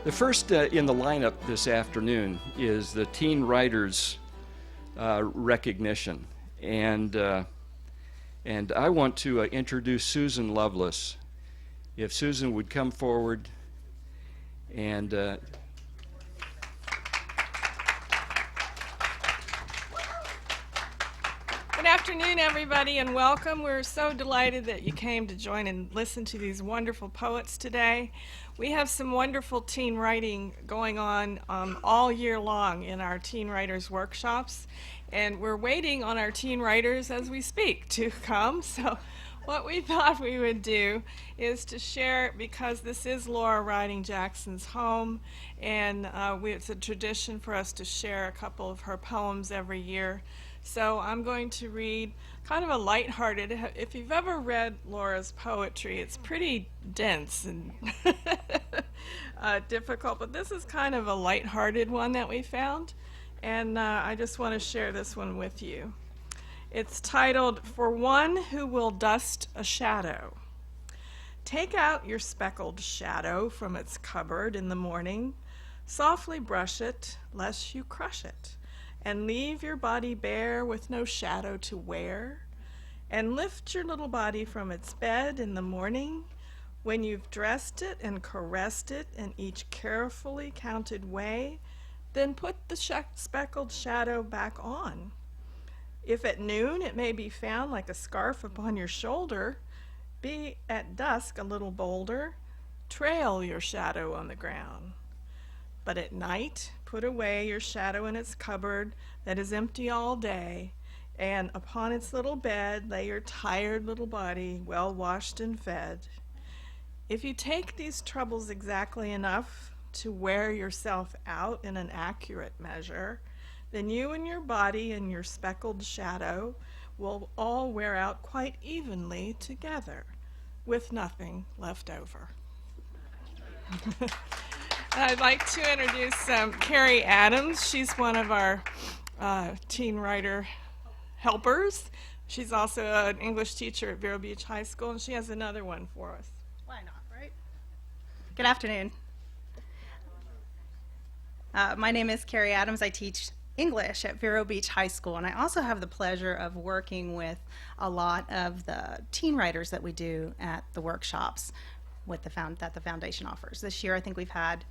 The first in the lineup this afternoon is the Teen Writers recognition, and I want to introduce Susan Lovelace. If Susan would come forward and Good afternoon, everybody, and welcome. We're so delighted that you came to join and listen to these wonderful poets today. We have some wonderful teen writing going on all year long in our teen writers workshops, and we're waiting on our teen writers as we speak to come. So what we thought we would do is to share, because this is Laura Riding Jackson's home, and it's a tradition for us to share a couple of her poems every year. So I'm going to read kind of a lighthearted. If you've ever read Laura's poetry, it's pretty dense and difficult, but this is kind of a lighthearted one that we found, and I just want to share this one with you. It's titled, "For One Who Will Dust a Shadow." Take out your speckled shadow from its cupboard in the morning, softly brush it, lest you crush it, and leave your body bare with no shadow to wear, and lift your little body from its bed in the morning when you've dressed it and caressed it in each carefully counted way, then put the speckled shadow back on. If at noon it may be found like a scarf upon your shoulder, be at dusk a little bolder, trail your shadow on the ground. But at night, put away your shadow in its cupboard that is empty all day, and upon its little bed lay your tired little body, well washed and fed. If you take these troubles exactly enough to wear yourself out in an accurate measure, then you and your body and your speckled shadow will all wear out quite evenly together, with nothing left over. I'd like to introduce Carrie Adams. She's one of our teen writer helpers. She's also an English teacher at Vero Beach High School, and she has another one for us. Why not, right? Good afternoon. My name is Carrie Adams. I teach English at Vero Beach High School, and I also have the pleasure of working with a lot of the teen writers that we do at the workshops with that the foundation offers. This year I think we've had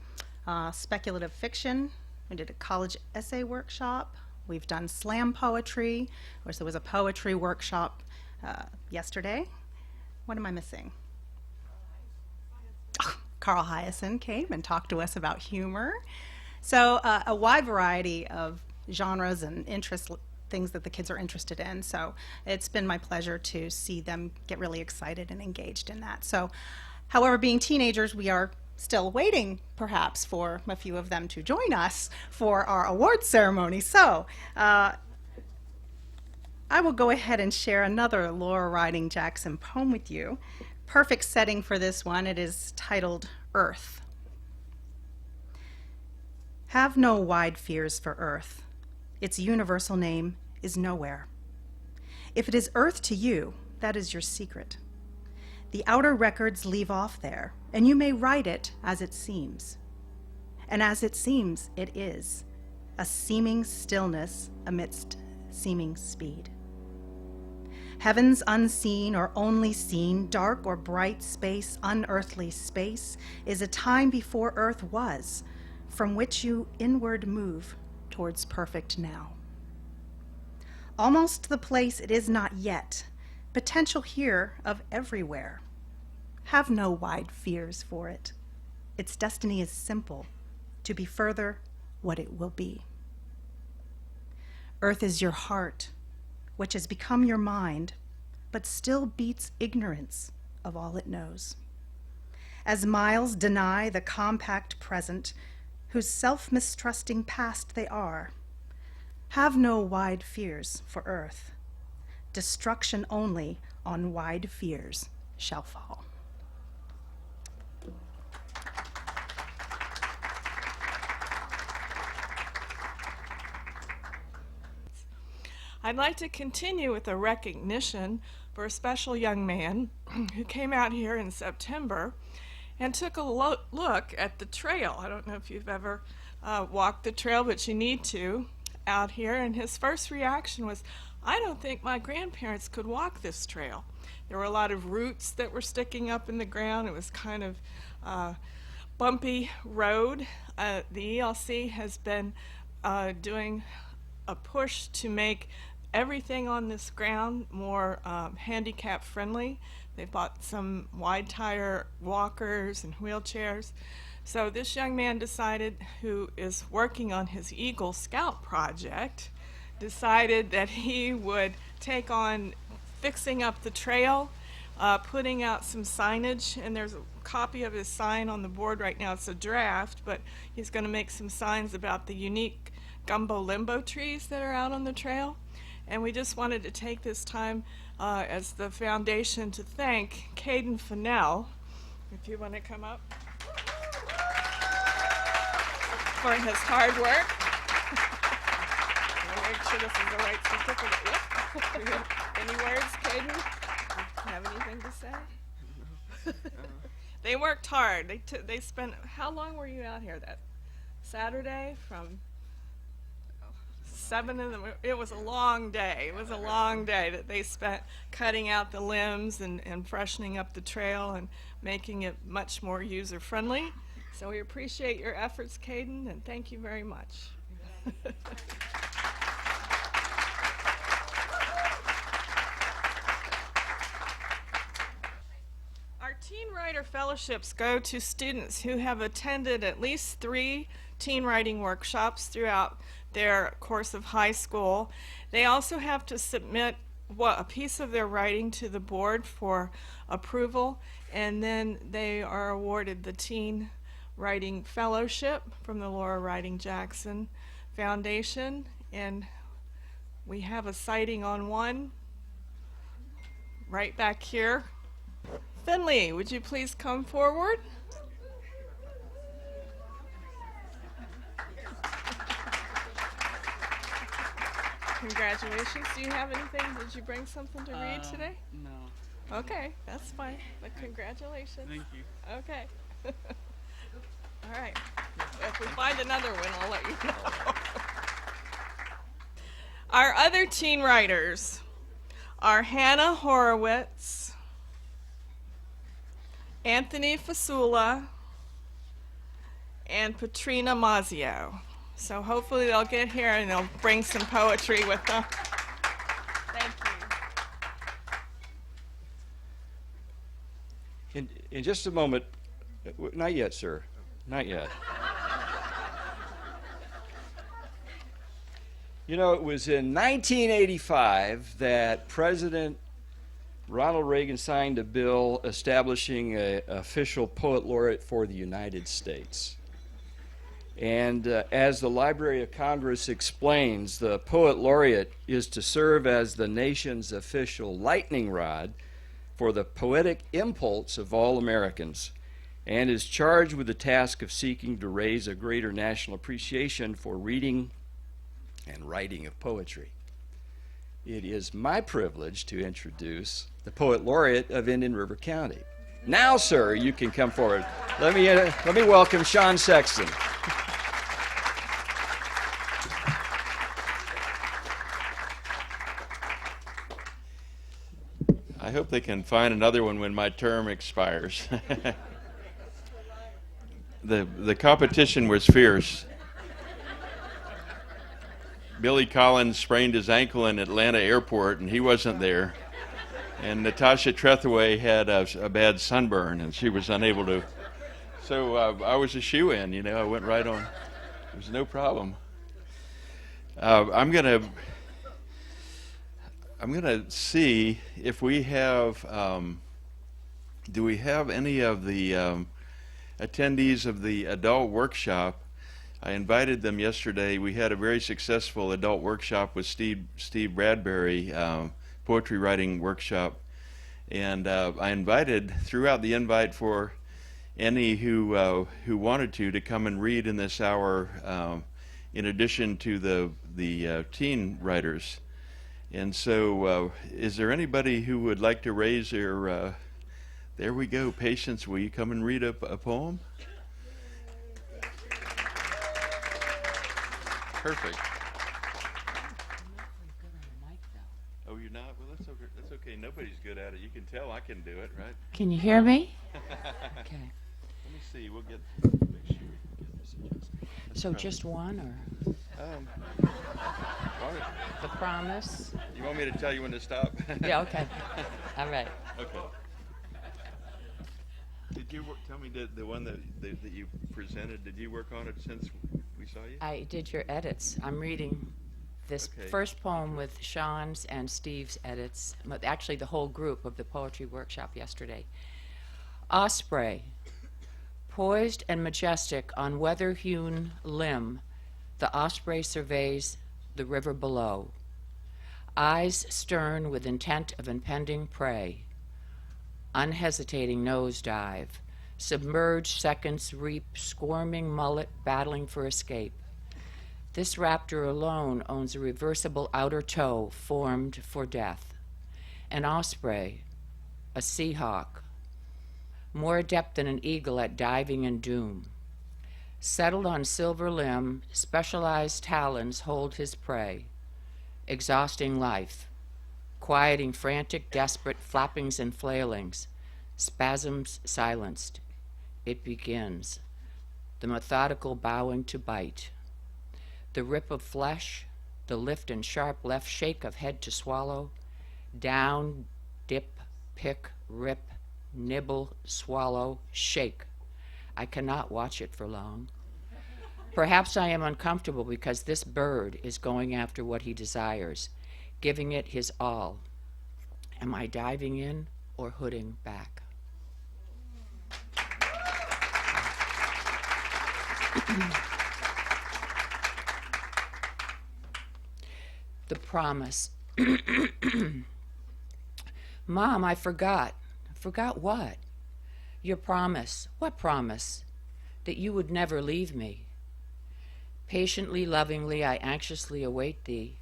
speculative fiction. We did a college essay workshop. We've done slam poetry. Of course, there was a poetry workshop yesterday. What am I missing? Carl Hyacin came and talked to us about humor. So a wide variety of genres and interests, things that the kids are interested in. So it's been my pleasure to see them get really excited and engaged in that. So, however, being teenagers, we are still waiting, perhaps, for a few of them to join us for our awards ceremony. So I will go ahead and share another Laura Riding Jackson poem with you. Perfect setting for this one. It is titled Earth. Have no wide fears for Earth. Its universal name is nowhere. If it is Earth to you, that is your secret. The outer records leave off there, and you may write it as it seems. And as it seems, it is a seeming stillness amidst seeming speed. Heavens unseen or only seen, dark or bright space, unearthly space, is a time before Earth was, from which you inward move towards perfect now. Almost the place it is not yet, potential here of everywhere. Have no wide fears for it. Its destiny is simple, to be further what it will be. Earth is your heart, which has become your mind, but still beats ignorance of all it knows. As miles deny the compact present, whose self-mistrusting past they are, have no wide fears for Earth. Destruction only on wide fears shall fall. I'd like to continue with a recognition for a special young man who came out here in September and took a look at the trail. I don't know if you've ever walked the trail, but you need to out here. And his first reaction was, I don't think my grandparents could walk this trail. There were a lot of roots that were sticking up in the ground. It was kind of bumpy road. The ELC has been doing a push to make everything on this ground more handicap friendly. They bought some wide tire walkers and wheelchairs. So this young man decided, who is working on his Eagle Scout project, decided that he would take on fixing up the trail, putting out some signage, and there's a copy of his sign on the board right now. It's a draft, but he's going to make some signs about the unique gumbo limbo trees that are out on the trail. And we just wanted to take this time as the foundation to thank Caden Fennell, if you want to come up, for his hard work. I'll make sure this is the right certificate. Yep. Any words, Caden? Have anything to say? They worked hard. They spent, how long were you out here that Saturday? From 7 in the morning. It was a long day. It was a long day that they spent cutting out the limbs and freshening up the trail and making it much more user friendly. So we appreciate your efforts, Caden, and thank you very much. Our Teen Writer Fellowships go to students who have attended at least 3 teen writing workshops throughout their course of high school. They also have to submit a piece of their writing to the board for approval, and then they are awarded the Teen Writing Fellowship from the Laura Writing Jackson Foundation. And we have a sighting on one right back here. Finley, would you please come forward? Congratulations. Do you have anything? Did you bring something to read today? No. Okay, that's fine. But congratulations. Thank you. Okay. All right. If we find another one, I'll let you know. Our other teen writers are Hannah Horowitz, Anthony Fasula, and Patrina Mazio. So hopefully they'll get here and they'll bring some poetry with them. Thank you. In just a moment, not yet, sir, not yet. You know, it was in 1985 that President Ronald Reagan signed a bill establishing an official poet laureate for the United States. And as the Library of Congress explains, the poet laureate is to serve as the nation's official lightning rod for the poetic impulse of all Americans, and is charged with the task of seeking to raise a greater national appreciation for reading and writing of poetry. It is my privilege to introduce the Poet Laureate of Indian River County. Now, sir, you can come forward. Let me welcome Sean Sexton. I hope they can find another one when my term expires. The competition was fierce. Billy Collins sprained his ankle in Atlanta airport, and he wasn't there. And Natasha Trethaway had a bad sunburn, and she was unable to. So I was a shoe-in, you know. I went right on. There was no problem. I'm gonna see if we have. Do we have any of the attendees of the adult workshop? I invited them yesterday. We had a very successful adult workshop with Steve Bradbury, poetry writing workshop, and I invited throughout the invite for any who wanted to come and read in this hour, in addition to the teen writers. And so, is there anybody who would like to raise their There we go. Patience, will you come and read a poem? Perfect. Oh, you're not? Well, that's okay. That's okay. Nobody's good at it. You can tell I can do it, right? Can you hear me? Okay. Let me see. We'll make sure we get this adjusted. So just one, or Well, the promise? you want me to tell you when to stop? Yeah. Okay. All right. Okay. Did you tell me the one that you presented? Did you work on it since we saw you? I did your edits. I'm reading this Okay. first poem with Sean's and Steve's edits. Actually, the whole group of the poetry workshop yesterday. Osprey, poised and majestic on weather-hewn limb, the osprey surveys the river below. Eyes stern with intent of impending prey. Unhesitating nosedive. Submerged seconds reap squirming mullet battling for escape. This raptor alone owns a reversible outer toe formed for death. An osprey, a seahawk, more adept than an eagle at diving in doom. Settled on silver limb, specialized talons hold his prey, exhausting life, quieting frantic, desperate flappings and flailings, spasms silenced. It begins, the methodical bowing to bite. The rip of flesh, the lift and sharp left shake of head to swallow, down, dip, pick, rip, nibble, swallow, shake. I cannot watch it for long. Perhaps I am uncomfortable because this bird is going after what he desires, giving it his all. Am I diving in or hooding back? The promise. Mom, I forgot. Forgot what? Your promise. What promise? That you would never leave me. Patiently, lovingly, I anxiously await thee,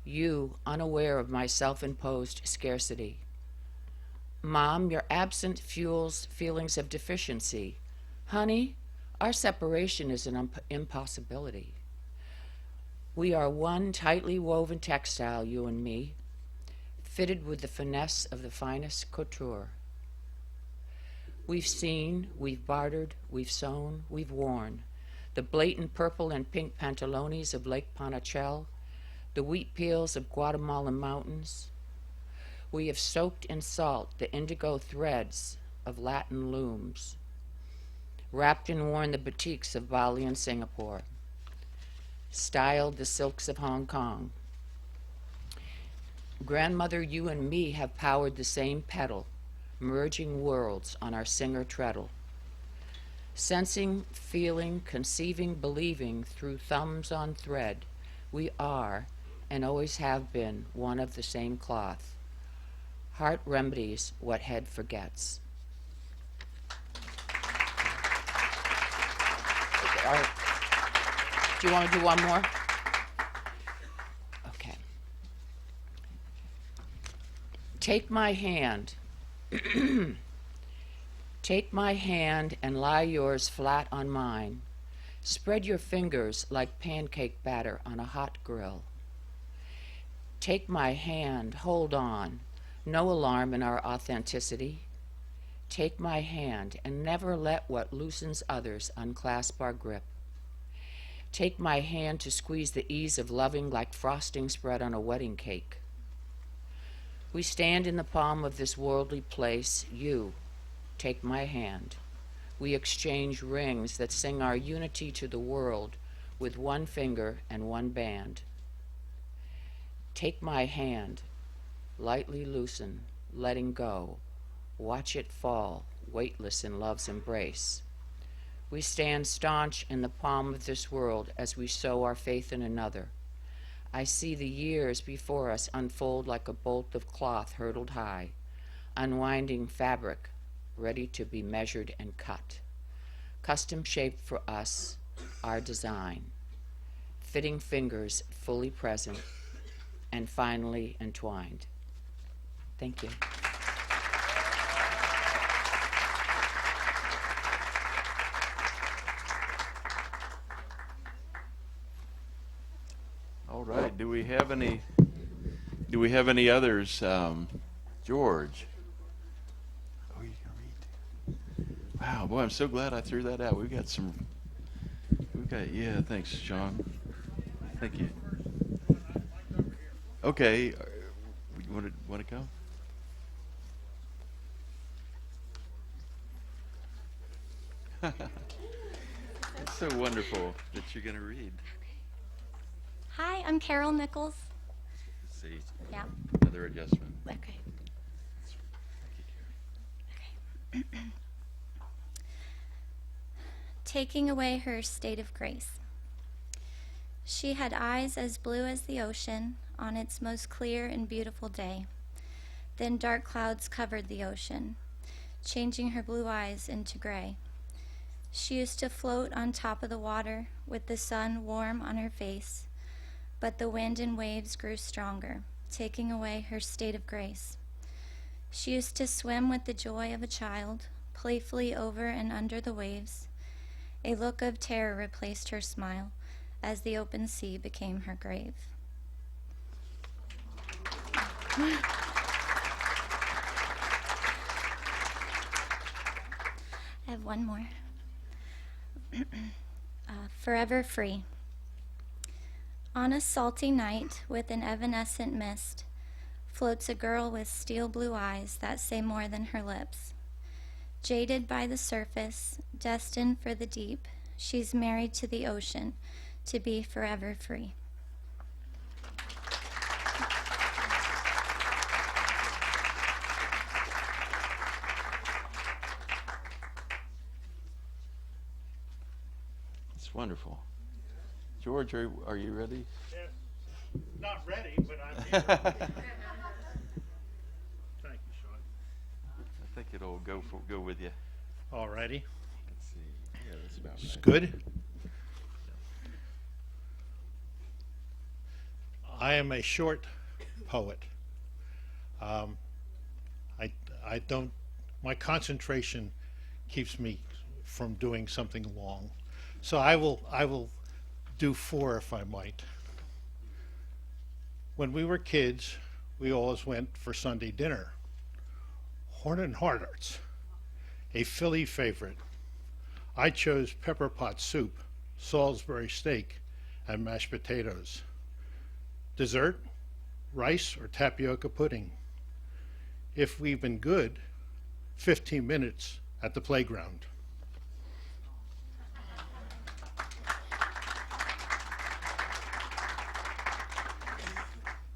you unaware of my self-imposed scarcity. Mom, your absence fuels feelings of deficiency. Honey, our separation is an impossibility. We are one tightly woven textile, you and me, fitted with the finesse of the finest couture. We've seen, we've bartered, we've sewn, we've worn the blatant purple and pink pantalones of Lake Panachel, the wheat peels of Guatemalan mountains. We have soaked in salt the indigo threads of Latin looms, wrapped and worn the batiks of Bali and Singapore, styled the silks of Hong Kong. Grandmother, you and me have powered the same pedal, merging worlds on our singer treadle. Sensing, feeling, conceiving, believing through thumbs on thread, we are, and always have been, one of the same cloth. Heart remedies what head forgets. All right. Do you want to do one more? Okay. Take my hand. Take my hand and lie yours flat on mine. Spread your fingers like pancake batter on a hot grill. Take my hand, hold on. No alarm in our authenticity. Take my hand and never let what loosens others unclasp our grip. Take my hand to squeeze the ease of loving like frosting spread on a wedding cake. We stand in the palm of this worldly place, you. Take my hand. We exchange rings that sing our unity to the world with one finger and one band. Take my hand, lightly loosen, letting go. Watch it fall, weightless in love's embrace. We stand staunch in the palm of this world as we sow our faith in another. I see the years before us unfold like a bolt of cloth hurtled high, unwinding fabric, ready to be measured and cut. Custom shaped for us, our design. Fitting fingers fully present and finally entwined. Thank you. Do we have any? Do we have any others? George. Oh, you can read. Wow, boy, I'm so glad I threw that out. We've got some. Yeah. Thanks, Sean. Thank you. Okay. You want to go? It's so wonderful that you're going to read. Hi, I'm Carol Nichols. Let's see. Yeah. Another adjustment. Okay. Taking away her state of grace. She had eyes as blue as the ocean on its most clear and beautiful day. Then dark clouds covered the ocean, changing her blue eyes into gray. She used to float on top of the water with the sun warm on her face, but the wind and waves grew stronger, taking away her state of grace. She used to swim with the joy of a child, playfully over and under the waves. A look of terror replaced her smile as the open sea became her grave. I have one more. Forever Free. On a salty night with an evanescent mist floats a girl with steel blue eyes that say more than her lips. Jaded by the surface, destined for the deep, she's married to the ocean to be forever free. It's wonderful. George, are you ready? Yes. Not ready, but I'm here. Thank you, Sean. I think it'll go with you. All righty. Let's see. Yeah, that's about It's right. good. I am a short poet. I don't. My concentration keeps me from doing something long, so I will do 4 if I might. When we were kids, we always went for Sunday dinner. Horn and Hardhearts, a Philly favorite. I chose pepper pot soup, Salisbury steak, and mashed potatoes. Dessert, rice or tapioca pudding. If we've been good, 15 minutes at the playground.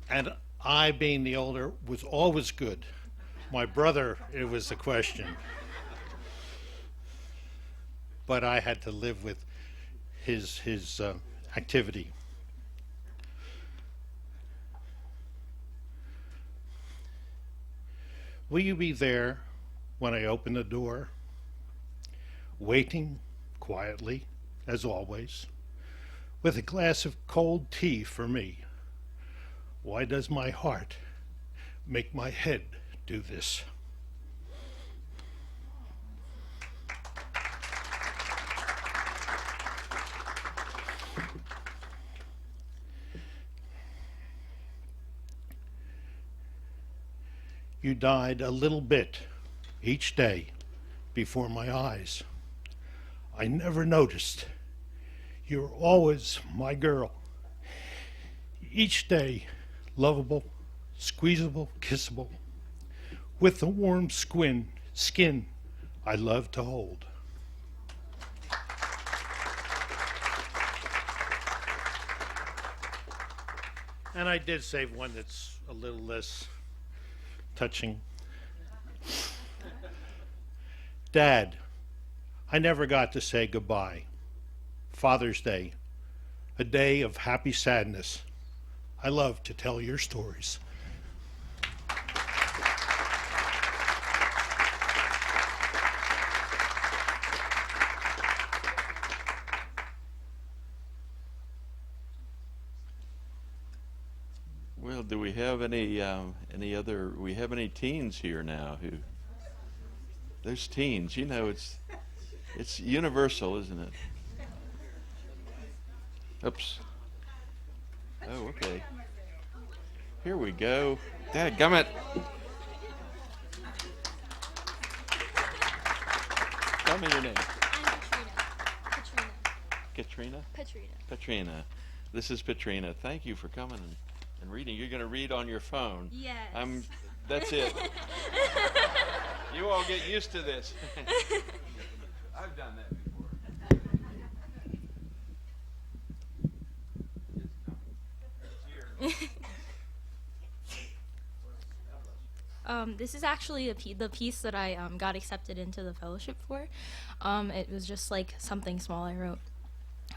And I, being the older, was always good. My brother, it was a question. But I had to live with his activity. Will you be there when I open the door? Waiting quietly, as always, with a glass of cold tea for me. Why does my heart make my head do this? You died a little bit each day before my eyes. I never noticed. You're always my girl. Each day, lovable, squeezable, kissable, with the warm skin I love to hold. And I did save one that's a little less touching. Dad, I never got to say goodbye. Father's Day, a day of happy sadness. I love to tell your stories. Well, do we have any other? We have any teens here now? Who? There's teens. You know, it's universal, isn't it? Oops. Oh, okay. Here we go. Dadgummit. Tell me your name. I'm Katrina. Katrina? Katrina. Katrina. This is Katrina. Thank you for coming and reading. You're going to read on your phone. Yes. That's it. You all get used to this. I've done that before. This is actually the piece that I got accepted into the fellowship for. It was just like something small I wrote.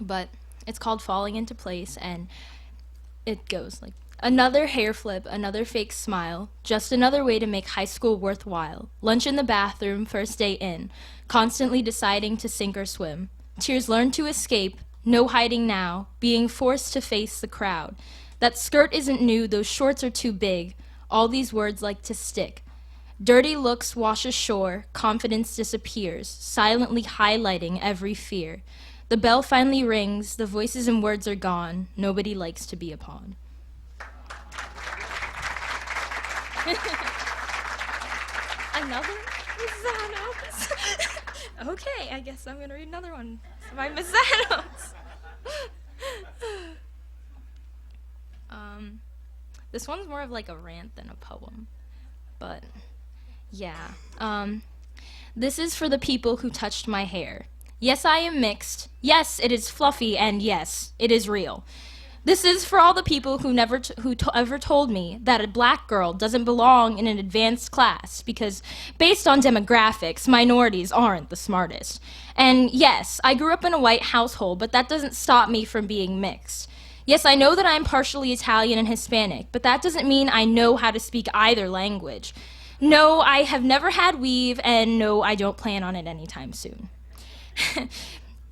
But it's called Falling Into Place, and it goes like, another hair flip, another fake smile, just another way to make high school worthwhile. Lunch in the bathroom, first day in, constantly deciding to sink or swim. Tears learned to escape, no hiding now, being forced to face the crowd. That skirt isn't new, those shorts are too big. All these words like to stick. Dirty looks wash ashore, confidence disappears, silently highlighting every fear. The bell finally rings, the voices and words are gone, nobody likes to be a pawn. Another Miss Adams. Okay, I guess I'm gonna read another one by Miss Adams. This one's more of like a rant than a poem, but yeah. This is for the people who touched my hair. Yes, I am mixed. Yes, it is fluffy, and yes, it is real. This is for all the people who ever told me that a black girl doesn't belong in an advanced class because, based on demographics, minorities aren't the smartest. And yes, I grew up in a white household, but that doesn't stop me from being mixed. Yes, I know that I'm partially Italian and Hispanic, but that doesn't mean I know how to speak either language. No, I have never had weave, and no, I don't plan on it anytime soon.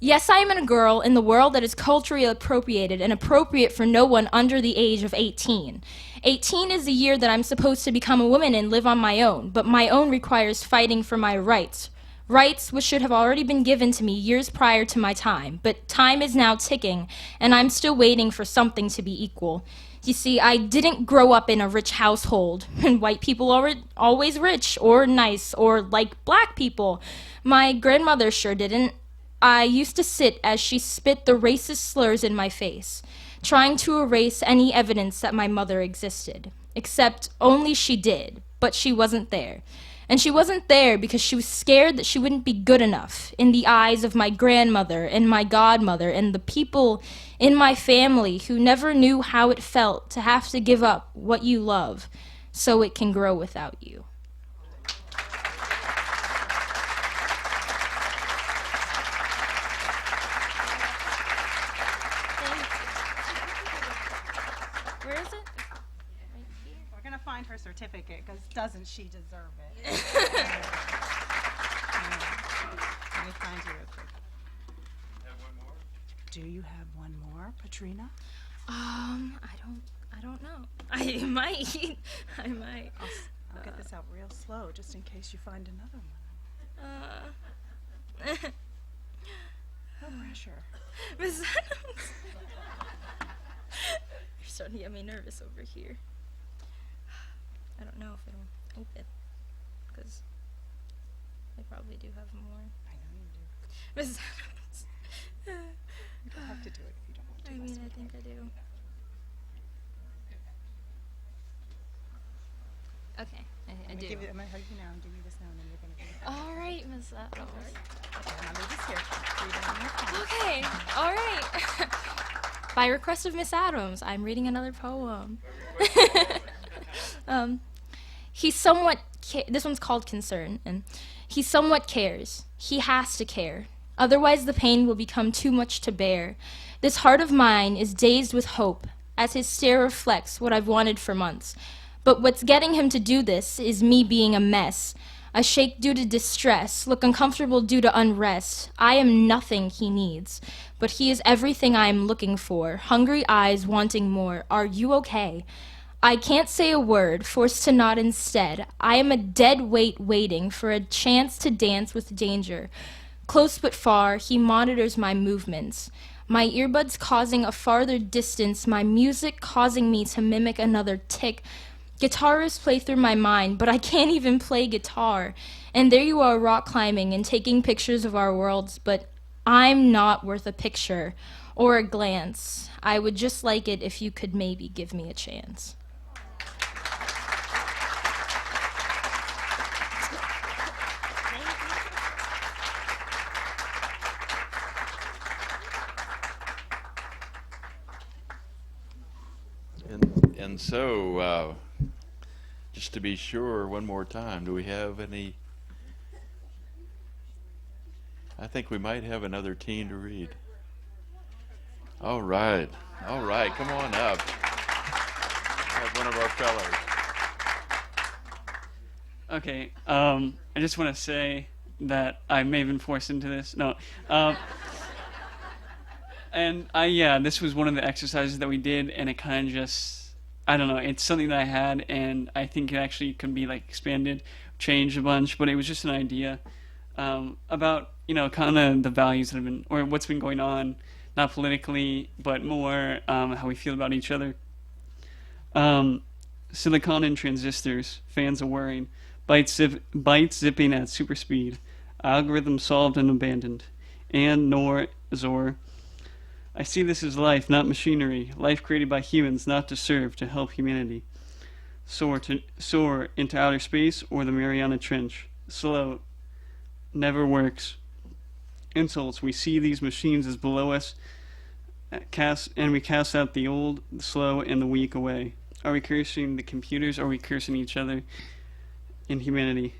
Yes, I am a girl in the world that is culturally appropriated and appropriate for no one under the age of 18. 18 is the year that I'm supposed to become a woman and live on my own, but my own requires fighting for my rights. Rights which should have already been given to me years prior to my time, but time is now ticking, and I'm still waiting for something to be equal. You see, I didn't grow up in a rich household, and white people are always rich or nice or like black people. My grandmother sure didn't. I used to sit as she spit the racist slurs in my face, trying to erase any evidence that my mother existed. Except only she did, but she wasn't there. And she wasn't there because she was scared that she wouldn't be good enough in the eyes of my grandmother and my godmother and the people in my family who never knew how it felt to have to give up what you love so it can grow without you. Where is it? We're going to find her certificate, because doesn't she deserve it? Let me find you real quick. Have one more? Do you have one more, Katrina? I don't know. I might. I'll get this out real slow, just in case you find another one. No pressure. Miss Adams. You're starting to get me nervous over here. I don't know if it'll open, because I probably do have more. I know you do. Miss Adams. You don't have to do it if you don't want to. I mean, I think I do. Okay, I do. I'm going to hug you now and give you this now, and then you're going to give it. All right, Miss Adams. Okay, and I'll leave this here. Read it on your phone. Okay, all right. By request of Miss Adams, I'm reading another poem. This one's called Concern, and he somewhat cares. He has to care. Otherwise the pain will become too much to bear. This heart of mine is dazed with hope, as his stare reflects what I've wanted for months. But what's getting him to do this is me being a mess. I shake due to distress, look uncomfortable due to unrest. I am nothing he needs, but he is everything I am looking for. Hungry eyes wanting more. Are you okay? I can't say a word, forced to nod instead. I am a dead weight waiting for a chance to dance with danger. Close but far, he monitors my movements. My earbuds causing a farther distance, my music causing me to mimic another tick. Guitarists play through my mind, but I can't even play guitar. And there you are rock climbing and taking pictures of our worlds, but I'm not worth a picture or a glance. I would just like it if you could maybe give me a chance. And so, just to be sure, one more time, do we have any? I think we might have another teen to read. All right, come on up. Have one of our fellows. Okay, I just want to say that I may have been forced into this. No. And this was one of the exercises that we did, and it kind of just, I don't know, it's something that I had, and I think it actually can be like expanded, changed a bunch, but it was just an idea about, kind of the values that have been, or what's been going on, not politically, but more how we feel about each other. Silicon and transistors, fans are whirring, bytes zipping at super speed, algorithm solved and abandoned, and nor, Zor. I see this as life, not machinery. Life created by humans, not to serve, to help humanity. Soar into outer space or the Mariana Trench. Slow. Never works. Insults. We see these machines as below us, and we cast out the old, the slow, and the weak away. Are we cursing the computers? Or are we cursing each other in humanity?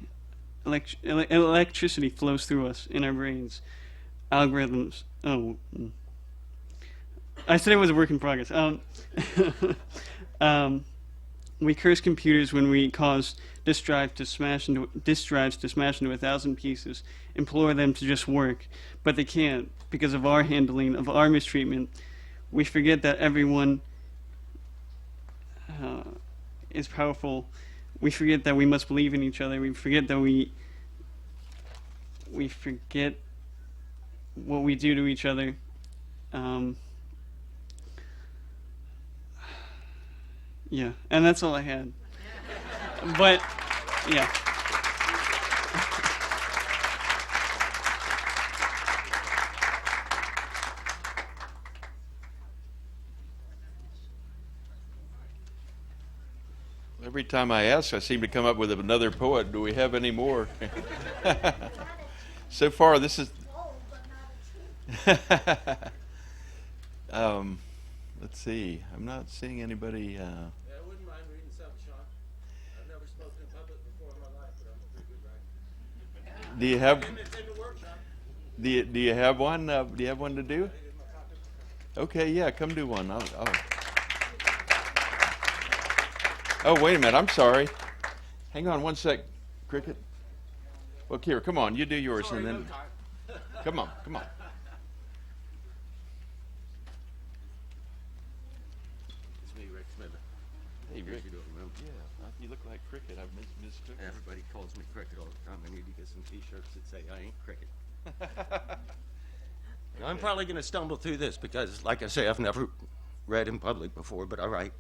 Electricity flows through us, in our brains. Algorithms. I said it was a work in progress. We curse computers when we cause disk drives to smash into 1,000 pieces, implore them to just work, but they can't because of our handling, of our mistreatment. We forget that everyone is powerful. We forget that we must believe in each other. We forget that we forget what we do to each other. Yeah, and that's all I had. But, yeah. Every time I ask, I seem to come up with another poet. Do we have any more? So far, this is... let's see. I'm not seeing anybody... I wouldn't mind reading something, Sean. I've never spoken in public before in my life, but I'm a pretty good writer. Do you have... It's in the workshop. Do you have one? Do you have one to do? Okay, yeah, come do one. Oh, wait a minute. I'm sorry. Hang on one sec, Cricket. Well, Kira, come on. You do yours, Sorry, and then... no time. Come on. It's me, Rick Smith. Hey, Rick. You don't remember? Yeah, you look like Cricket. I've missed Cricket. Everybody calls me Cricket all the time. I need to get some T-shirts that say I ain't Cricket. Now, I'm probably going to stumble through this because, like I say, I've never read in public before, but all right.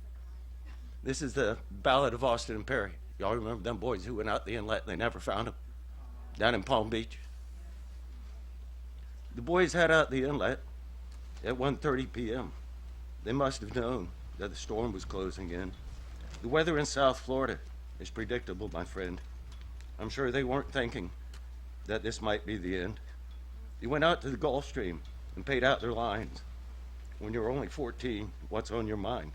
This is the Ballad of Austin and Perry. Y'all remember them boys who went out the inlet and they never found them? Down in Palm Beach. The boys had out the inlet at 1:30 p.m. They must have known that the storm was closing in. The weather in South Florida is predictable, my friend. I'm sure they weren't thinking that this might be the end. They went out to the Gulf Stream and paid out their lines. When you're only 14, what's on your mind?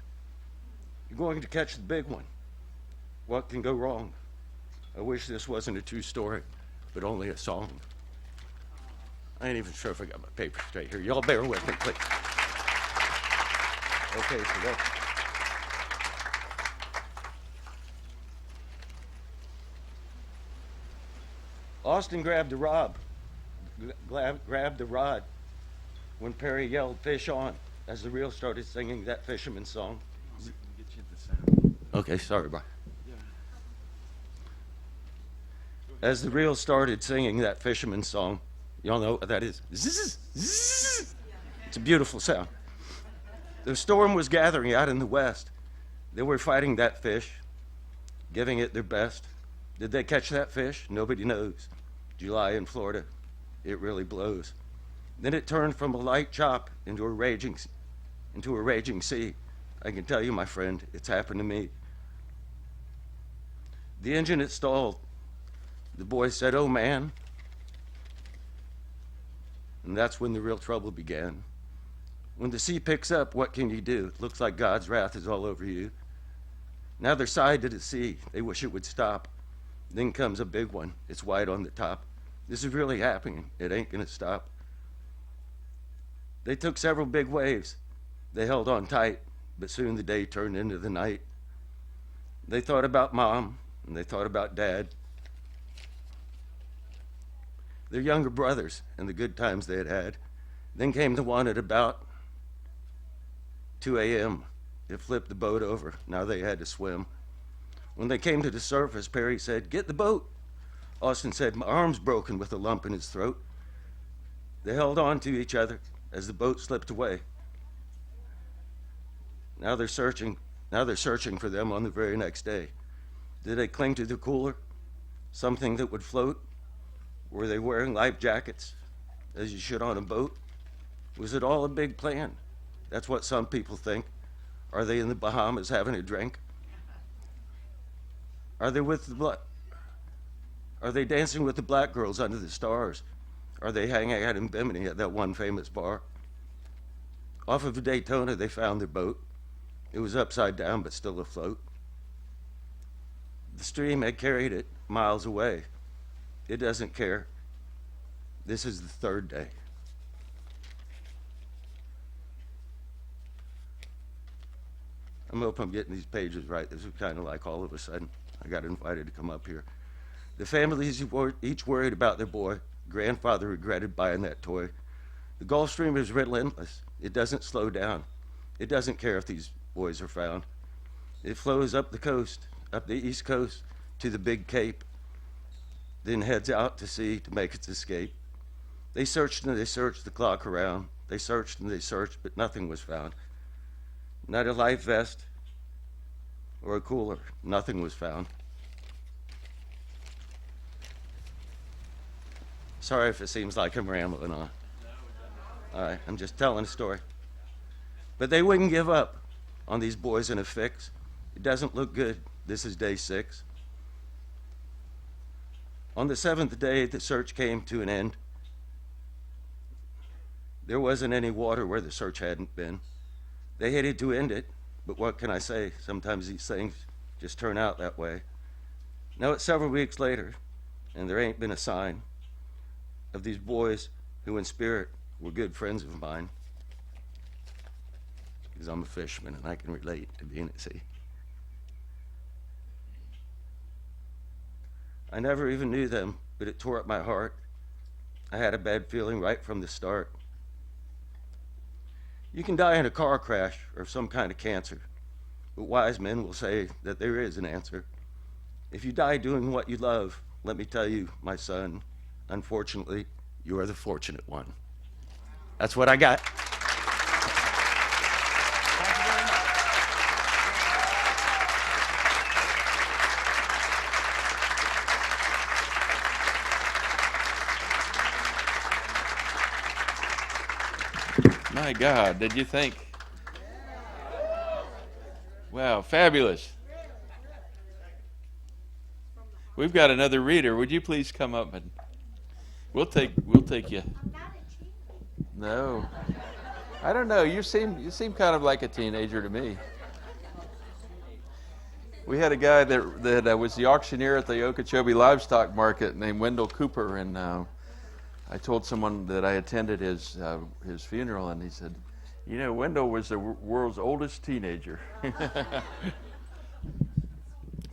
You're going to catch the big one. What can go wrong? I wish this wasn't a true story, but only a song. I ain't even sure if I got my paper straight here. Y'all bear with me, please. Okay, so that. Austin grabbed the rod when Perry yelled, "Fish on," as the reel started singing that fisherman's song. Okay, sorry, bye. As the reel started singing that fisherman's song, y'all know what that is. Zzz, zzz. It's a beautiful sound. The storm was gathering out in the west. They were fighting that fish, giving it their best. Did they catch that fish? Nobody knows. July in Florida, it really blows. Then it turned from a light chop into a raging sea. I can tell you, my friend, it's happened to me. The engine had stalled. The boy said, "Oh, man." And that's when the real trouble began. When the sea picks up, what can you do? It looks like God's wrath is all over you. Now they're side to the sea. They wish it would stop. Then comes a big one. It's white on the top. This is really happening. It ain't gonna stop. They took several big waves. They held on tight, but soon the day turned into the night. They thought about Mom, and they thought about Dad. Their younger brothers and the good times they had had. Then came the one at about 2 a.m. It flipped the boat over. Now they had to swim. When they came to the surface, Perry said, "Get the boat." Austin said, "My arm's broken," with a lump in his throat. They held on to each other as the boat slipped away. Now they're searching for them on the very next day. Did they cling to the cooler? Something that would float? Were they wearing life jackets, as you should on a boat? Was it all a big plan? That's what some people think. Are they in the Bahamas having a drink? Are they dancing with the black girls under the stars? Are they hanging out in Bimini at that one famous bar? Off of Daytona, they found their boat. It was upside down, but still afloat. The stream had carried it miles away. It doesn't care. This is the third day. I hope I'm getting these pages right. This is kind of like all of a sudden I got invited to come up here. The families each worried about their boy. Grandfather regretted buying that toy. The Gulf Stream is relentless. It doesn't slow down. It doesn't care if these boys are found. It flows up the coast, up the East Coast to the Big Cape, then heads out to sea to make its escape. They searched and they searched the clock around. They searched and they searched, but nothing was found. Not a life vest or a cooler. Nothing was found. Sorry if it seems like I'm rambling on. All right, I'm just telling a story. But they wouldn't give up on these boys in a fix. It doesn't look good. This is day 6. On the 7th day, the search came to an end. There wasn't any water where the search hadn't been. They hated to end it, but what can I say? Sometimes these things just turn out that way. Now it's several weeks later, and there ain't been a sign of these boys who in spirit were good friends of mine. Because I'm a fisherman and I can relate to being at sea. I never even knew them, but it tore up my heart. I had a bad feeling right from the start. You can die in a car crash or some kind of cancer, but wise men will say that there is an answer. If you die doing what you love, let me tell you, my son, unfortunately, you are the fortunate one. That's what I got. My God, did you think? Wow, fabulous. We've got another reader. Would you please come up and we'll take you. No. I don't know. You seem kind of like a teenager to me. We had a guy that was the auctioneer at the Okeechobee Livestock Market named Wendell Cooper, and I told someone that I attended his funeral, and he said, "You know, Wendell was the world's oldest teenager."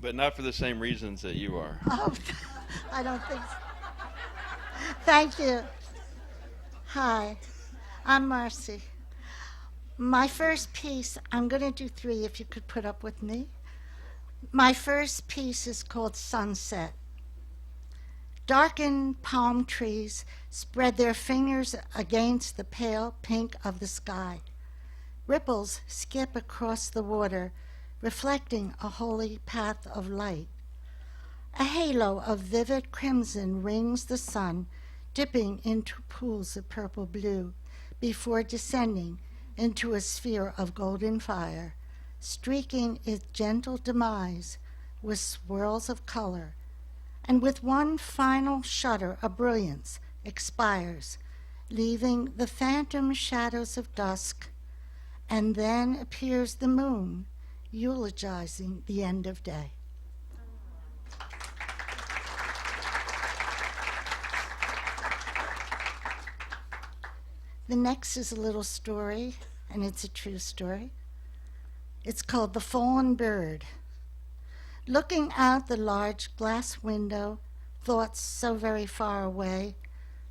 But not for the same reasons that you are. Oh, I don't think so. Thank you. Hi, I'm Marcy. My first piece, I'm going to do 3 if you could put up with me. My first piece is called Sunset. Darkened palm trees spread their fingers against the pale pink of the sky. Ripples skip across the water, reflecting a holy path of light. A halo of vivid crimson rings the sun, dipping into pools of purple blue before descending into a sphere of golden fire, streaking its gentle demise with swirls of color, and with one final shudder of brilliance expires, leaving the phantom shadows of dusk, and then appears the moon, eulogizing the end of day. The next is a little story, and it's a true story. It's called The Fallen Bird. Looking out the large glass window, thoughts so very far away,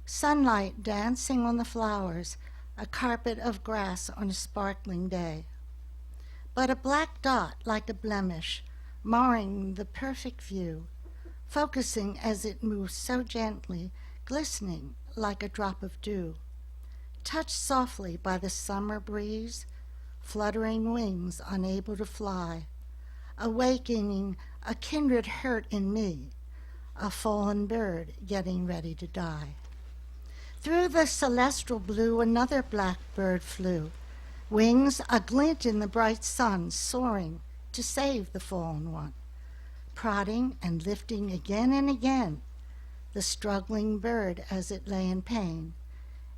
sunlight dancing on the flowers, a carpet of grass on a sparkling day. But a black dot like a blemish, marring the perfect view, focusing as it moves so gently, glistening like a drop of dew. Touched softly by the summer breeze, fluttering wings unable to fly, awakening a kindred hurt in me, a fallen bird getting ready to die. Through the celestial blue another black bird flew, wings a glint in the bright sun, soaring to save the fallen one, prodding and lifting again and again the struggling bird as it lay in pain.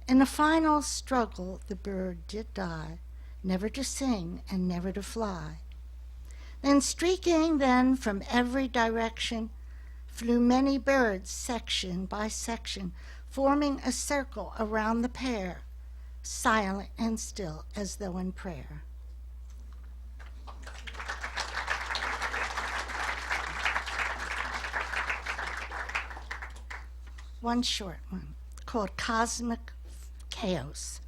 In a final struggle, the bird did die, never to sing and never to fly. Then streaking then from every direction, flew many birds, section by section, forming a circle around the pair, silent and still as though in prayer. One short one called Cosmic Chaos.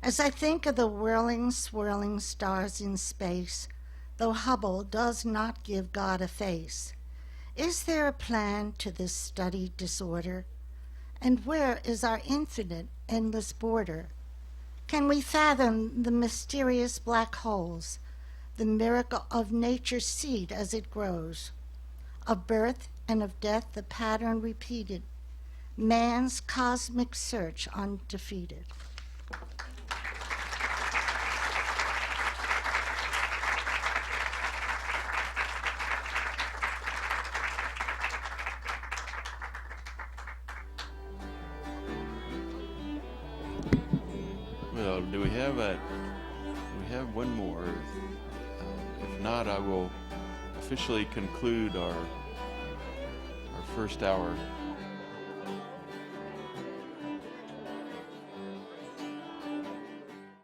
As I think of the whirling, swirling stars in space, though Hubble does not give God a face, is there a plan to this studied disorder? And where is our infinite, endless border? Can we fathom the mysterious black holes, the miracle of nature's seed as it grows? Of birth and of death the pattern repeated, man's cosmic search undefeated. Well, do we have one more? If not, I will officially conclude our first hour